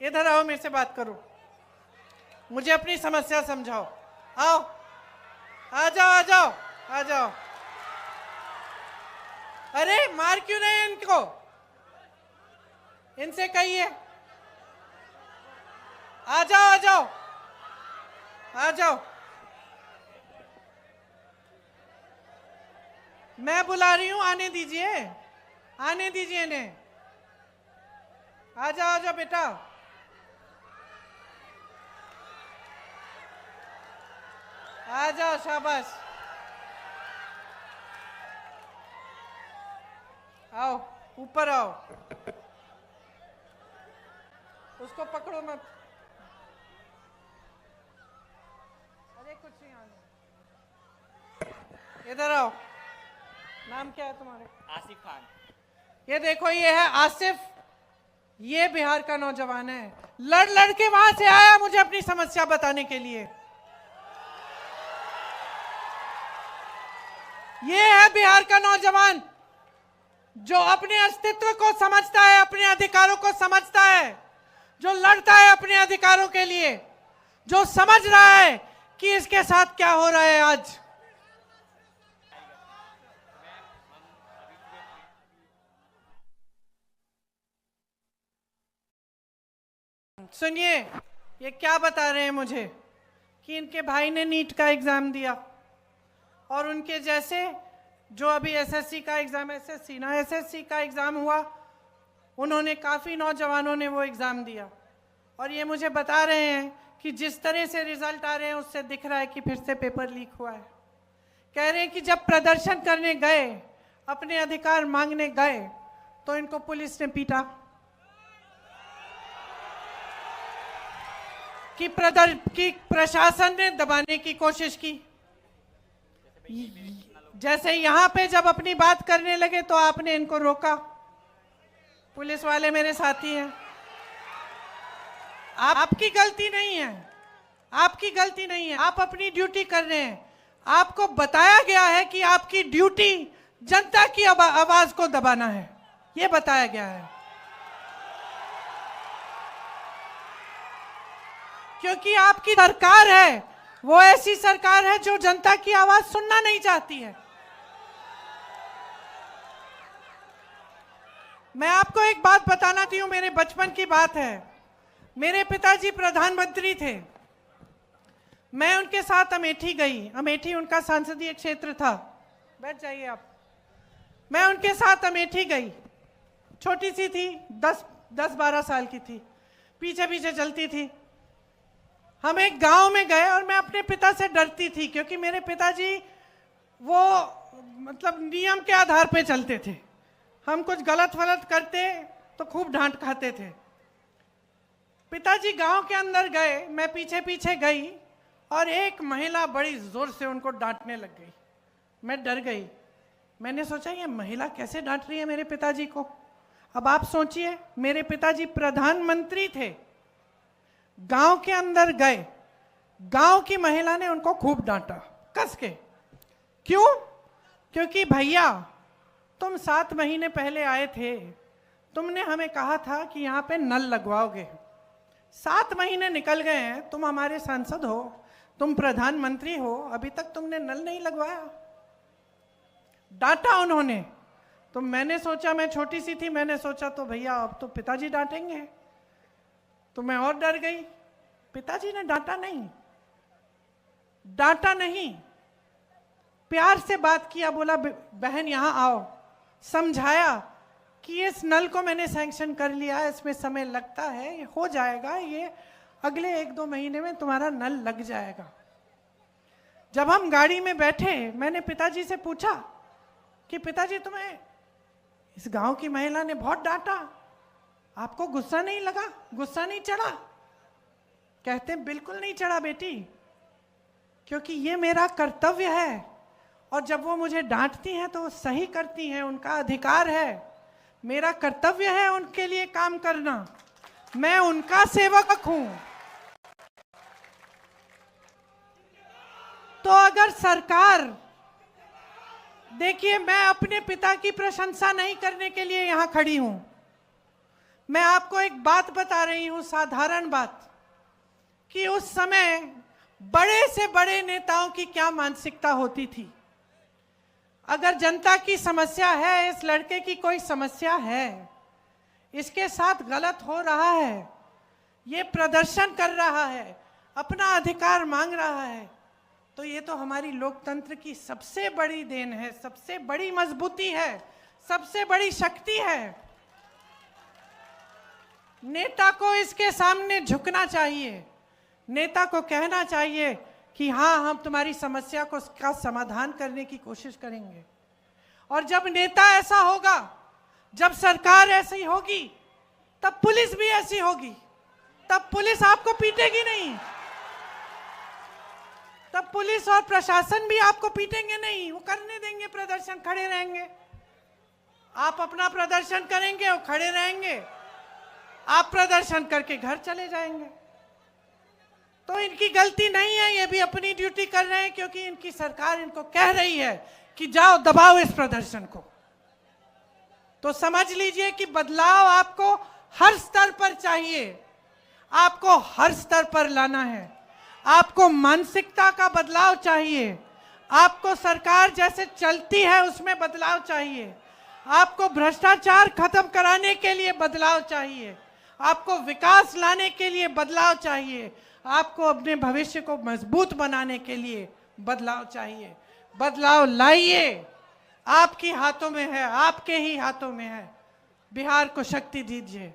इधर आओ, मेरे से बात करो, मुझे अपनी समस्या समझाओ। आओ, आ जाओ आ जाओ आ जाओ। अरे मार क्यों रहे इनको? इनसे कहिए आ जाओ आ जाओ आ जाओ। मैं बुला रही हूं, आने दीजिए, आने दीजिए इन्हें। आ जाओ बेटा। आ जाओ, शाबाश। आओ, ऊपर आओ। उसको पकड़ो मत। अरे कुछ नहीं, आने। इधर आओ। नाम क्या है तुम्हारे? आसिफ खान। ये देखो, ये है आसिफ, ये बिहार का नौजवान है। लड़ लड़ के वहां से आया मुझे अपनी समस्या बताने के लिए। ये है बिहार का नौजवान जो अपने अस्तित्व को समझता है, अपने अधिकारों को समझता है, जो लड़ता है अपने अधिकारों के लिए, जो समझ रहा है कि इसके साथ क्या हो रहा है आज। सुनिए, ये क्या बता रहे हैं मुझे कि इनके भाई ने नीट का एग्जाम दिया और उनके जैसे जो अभी एसएससी का एग्जाम, एसएससी का एग्जाम हुआ, उन्होंने, काफी नौजवानों ने वो एग्जाम दिया और ये मुझे बता रहे हैं कि जिस तरह से रिजल्ट आ रहे हैं उससे दिख रहा है कि फिर से पेपर लीक हुआ है। कह रहे हैं कि जब प्रदर्शन करने गए, अपने अधिकार मांगने गए, तो इनको पुलिस ने पीटा, कि प्रशासन ने दबाने की कोशिश की। जैसे यहां पे जब अपनी बात करने लगे तो आपने इनको रोका। पुलिस वाले मेरे साथी हैं। आपकी गलती नहीं है, आपकी गलती नहीं है, आप अपनी ड्यूटी कर रहे हैं। आपको बताया गया है कि आपकी ड्यूटी जनता की आवाज को दबाना है, ये बताया गया है। क्योंकि आपकी सरकार है, वो ऐसी सरकार है जो जनता की आवाज सुनना नहीं चाहती है। मैं आपको एक बात बताना चाहती हूं, मेरे बचपन की बात है। मेरे पिताजी प्रधानमंत्री थे, मैं उनके साथ अमेठी गई। अमेठी उनका संसदीय क्षेत्र था। बैठ जाइए आप। मैं उनके साथ अमेठी गई, छोटी सी थी, 10-12 साल की थी, पीछे पीछे चलती थी। हम एक गांव में गए और मैं अपने पिता से डरती थी क्योंकि मेरे पिताजी वो मतलब नियम के आधार पे चलते थे। हम कुछ गलत वलत करते तो खूब डांट खाते थे। पिताजी गांव के अंदर गए, मैं पीछे पीछे गई और एक महिला बड़ी जोर से उनको डांटने लग गई। मैं डर गई। मैंने सोचा ये महिला कैसे डांट रही है मेरे पिताजी को। अब आप सोचिए, मेरे पिताजी प्रधानमंत्री थे, गांव के अंदर गए, गांव की महिला ने उनको खूब डांटा कस के। क्यों? क्योंकि भैया तुम 7 महीने पहले आए थे, तुमने हमें कहा था कि यहाँ पे नल लगवाओगे। 7 महीने निकल गए हैं, तुम हमारे सांसद हो, तुम प्रधानमंत्री हो, अभी तक तुमने नल नहीं लगवाया। डांटा उन्होंने। तो मैंने सोचा, मैं छोटी सी थी, मैंने सोचा तो भैया अब तो पिताजी डांटेंगे, तो मैं और डर गई। पिताजी ने डांटा नहीं, डांटा नहीं, प्यार से बात किया, बोला बहन यहां आओ, समझाया कि इस नल को मैंने सैंक्शन कर लिया है, इसमें समय लगता है, ये हो जाएगा, ये अगले 1-2 महीने में तुम्हारा नल लग जाएगा। जब हम गाड़ी में बैठे, मैंने पिताजी से पूछा कि पिताजी तुम्हें इस गांव की महिला ने बहुत डांटा, आपको गुस्सा नहीं लगा, गुस्सा नहीं चढ़ा? कहते हैं बिल्कुल नहीं चढ़ा बेटी, क्योंकि ये मेरा कर्तव्य है और जब वो मुझे डांटती हैं तो वो सही करती हैं, उनका अधिकार है, मेरा कर्तव्य है उनके लिए काम करना, मैं उनका सेवक हूं। तो अगर सरकार, देखिए मैं अपने पिता की प्रशंसा नहीं करने के लिए यहां खड़ी हूं, मैं आपको एक बात बता रही हूं, साधारण बात, कि उस समय बड़े से बड़े नेताओं की क्या मानसिकता होती थी। अगर जनता की समस्या है, इस लड़के की कोई समस्या है, इसके साथ गलत हो रहा है, ये प्रदर्शन कर रहा है, अपना अधिकार मांग रहा है, तो ये तो हमारी लोकतंत्र की सबसे बड़ी देन है, सबसे बड़ी मजबूती है, सबसे बड़ी शक्ति है। नेता को इसके सामने झुकना चाहिए, नेता को कहना चाहिए कि हाँ, हम तुम्हारी समस्या को का समाधान करने की कोशिश करेंगे। और जब नेता ऐसा होगा, जब सरकार ऐसी होगी, तब पुलिस भी ऐसी होगी। तब पुलिस आपको पीटेगी नहीं, तब पुलिस और प्रशासन भी आपको पीटेंगे नहीं, वो करने देंगे प्रदर्शन, खड़े रहेंगे। आप अपना प्रदर्शन करेंगे, वो खड़े रहेंगे, आप प्रदर्शन करके घर चले जाएंगे। तो इनकी गलती नहीं है, ये भी अपनी ड्यूटी कर रहे हैं, क्योंकि इनकी सरकार इनको कह रही है कि जाओ दबाओ इस प्रदर्शन को। तो समझ लीजिए कि बदलाव आपको हर स्तर पर चाहिए, आपको हर स्तर पर लाना है। आपको मानसिकता का बदलाव चाहिए, आपको सरकार जैसे चलती है उसमें बदलाव चाहिए, आपको भ्रष्टाचार खत्म कराने के लिए बदलाव चाहिए, आपको विकास लाने के लिए बदलाव चाहिए, आपको अपने भविष्य को मजबूत बनाने के लिए बदलाव चाहिए। बदलाव लाइए, आपके हाथों में है, आपके ही हाथों में है। बिहार को शक्ति दीजिए।